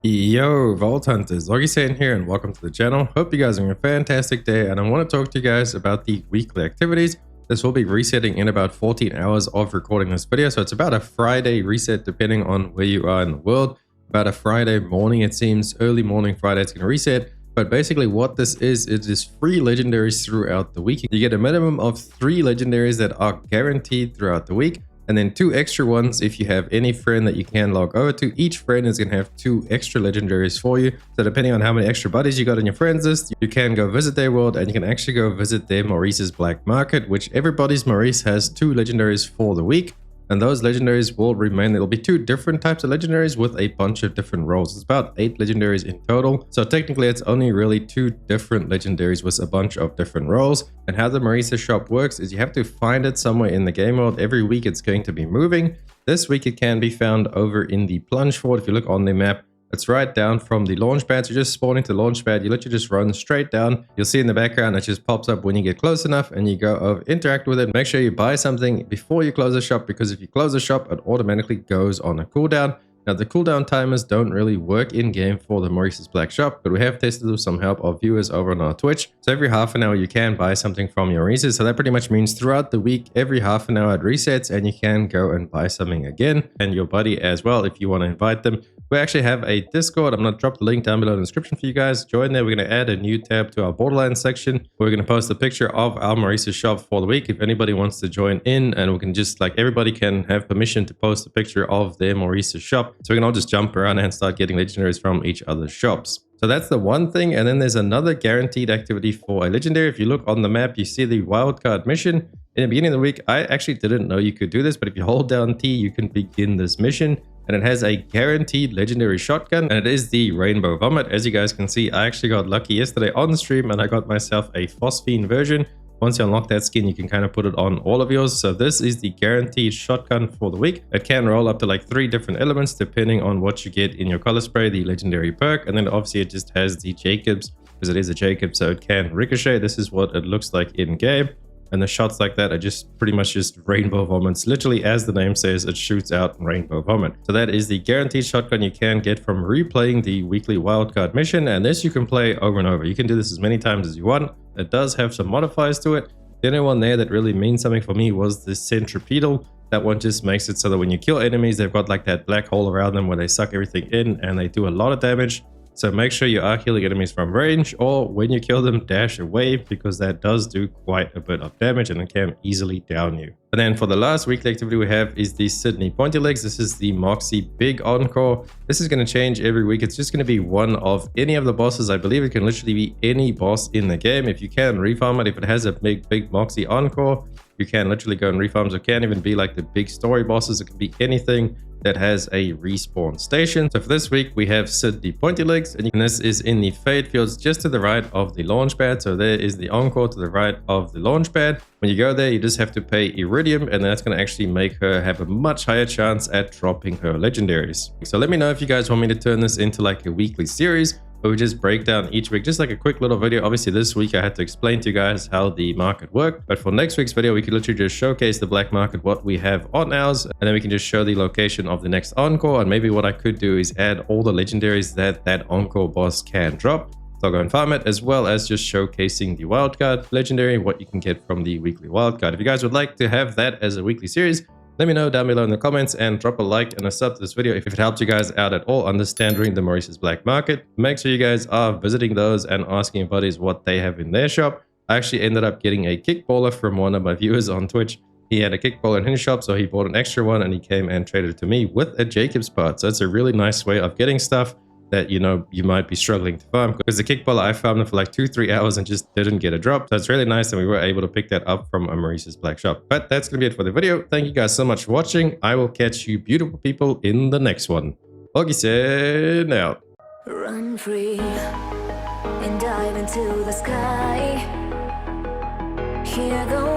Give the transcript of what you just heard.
Yo, Vault Hunters, Augiesaint here and welcome to the channel. Hope you guys are having a fantastic day and I want to talk to you guys about the weekly activities. This will be resetting in about 14 hours of recording this video, so it's about a Friday reset depending on where you are in the world. About a Friday morning, it seems, early morning Friday it's going to reset. But basically what this is, it is free legendaries throughout the week. You get a minimum of 3 legendaries that are guaranteed throughout the week. And then 2 extra ones if you have any friend that you can log over to. Each friend is going to have 2 extra legendaries for you. So depending on how many extra buddies you got on your friends list, you can go visit their world and you can actually go visit their Maurice's black market, which everybody's Maurice has 2 legendaries for the week. And those legendaries will remain. There will be 2 different types of legendaries with a bunch of different roles. It's about 8 legendaries in total. So technically it's only really 2 different legendaries with a bunch of different roles. And how the Maurice shop works is you have to find it somewhere in the game world. Every week it's going to be moving. This week it can be found over in the plunge fort. If you look on the map, it's right down from the launch pad. So you just spawn into the launch pad. You literally just run straight down. You'll see in the background, it just pops up when you get close enough and you go over, interact with it. Make sure you buy something before you close the shop, because if you close the shop, it automatically goes on a cooldown. Now, the cooldown timers don't really work in-game for the Maurice's Black Shop, but we have tested with some help of viewers over on our Twitch. So every half an hour, you can buy something from your Maurice's. So that pretty much means throughout the week, every half an hour it resets and you can go and buy something again. And your buddy as well, if you want to invite them. We actually have a Discord. I'm going to drop the link down below in the description for you guys. Join there. We're going to add a new tab to our Borderlands section. We're going to post a picture of our Maurice's shop for the week. If anybody wants to join in, and we can just, like, everybody can have permission to post a picture of their Maurice's shop. So we can all just jump around and start getting legendaries from each other's shops. So that's the one thing. And then there's another guaranteed activity for a legendary. If you look on the map, you see the Wildcard mission. In the beginning of the week, I actually didn't know you could do this, but if you hold down T, you can begin this mission. And it has a guaranteed legendary shotgun, and it is the Rainbow Vomit. As you guys can see, I actually got lucky yesterday on the stream and I got myself a phosphine version. Once you unlock that skin, you can kind of put it on all of yours. So this is the guaranteed shotgun for the week. It can roll up to like 3 different elements depending on what you get in your color spray, the legendary perk. And then obviously it just has the Jacobs, because it is a Jacob, so it can ricochet. This is what it looks like in game. And the shots like that are just pretty much just rainbow vomits. Literally, as the name says, it shoots out rainbow vomit. So that is the guaranteed shotgun you can get from replaying the weekly wildcard mission. And this you can play over and over. You can do this as many times as you want. It does have some modifiers to it. The only one there that really means something for me was the centripetal. That one just makes it so that when you kill enemies, they've got like that black hole around them where they suck everything in and they do a lot of damage. So make sure you are killing enemies from range, or when you kill them, dash away, because that does do quite a bit of damage and it can easily down you. And then for the last weekly activity we have is the Sydney Pointy Legs. This is the Moxie Big Encore. This is going to change every week. It's just going to be one of any of the bosses. I believe it can literally be any boss in the game. If you can refarm it, if it has a big Moxie Encore, you can literally go and refarm. So it can't even be like the big story bosses. It can be anything that has a respawn station. So for this week, we have Sydney Pointy Legs, and this is in the Fade Fields just to the right of the launch pad. So there is the Encore to the right of the launch pad. When you go there, you just have to pay Iridium, and that's going to actually make her have a much higher chance at dropping her legendaries. So let me know if you guys want me to turn this into like a weekly series, where we just break down each week, just like a quick little video. Obviously this week I had to explain to you guys how the market worked, but for next week's video we could literally just showcase the black market, what we have on ours, and then we can just show the location of the next encore. And maybe what I could do is add all the legendaries that encore boss can drop. So I'll go and farm it, as well as just showcasing the wildcard legendary, what you can get from the weekly wildcard. If you guys would like to have that as a weekly series, let me know down below in the comments, and drop a like and a sub to this video if it helps you guys out at all understanding the Maurice's Black Market. Make sure you guys are visiting those and asking your buddies what they have in their shop. I actually ended up getting a kickballer from one of my viewers on Twitch. He had a kickballer in his shop, so he bought an extra one and he came and traded it to me with a Jacob's part. So it's a really nice way of getting stuff that, you know, you might be struggling to farm, because the kickballer, I farmed it for like 2-3 hours and just didn't get a drop. So it's really nice, and we were able to pick that up from a Maurice's Black Shop. But that's gonna be it for the video. Thank you guys so much for watching. I will catch you beautiful people in the next one. Augiesaint out. Run free and dive into the sky. Hear the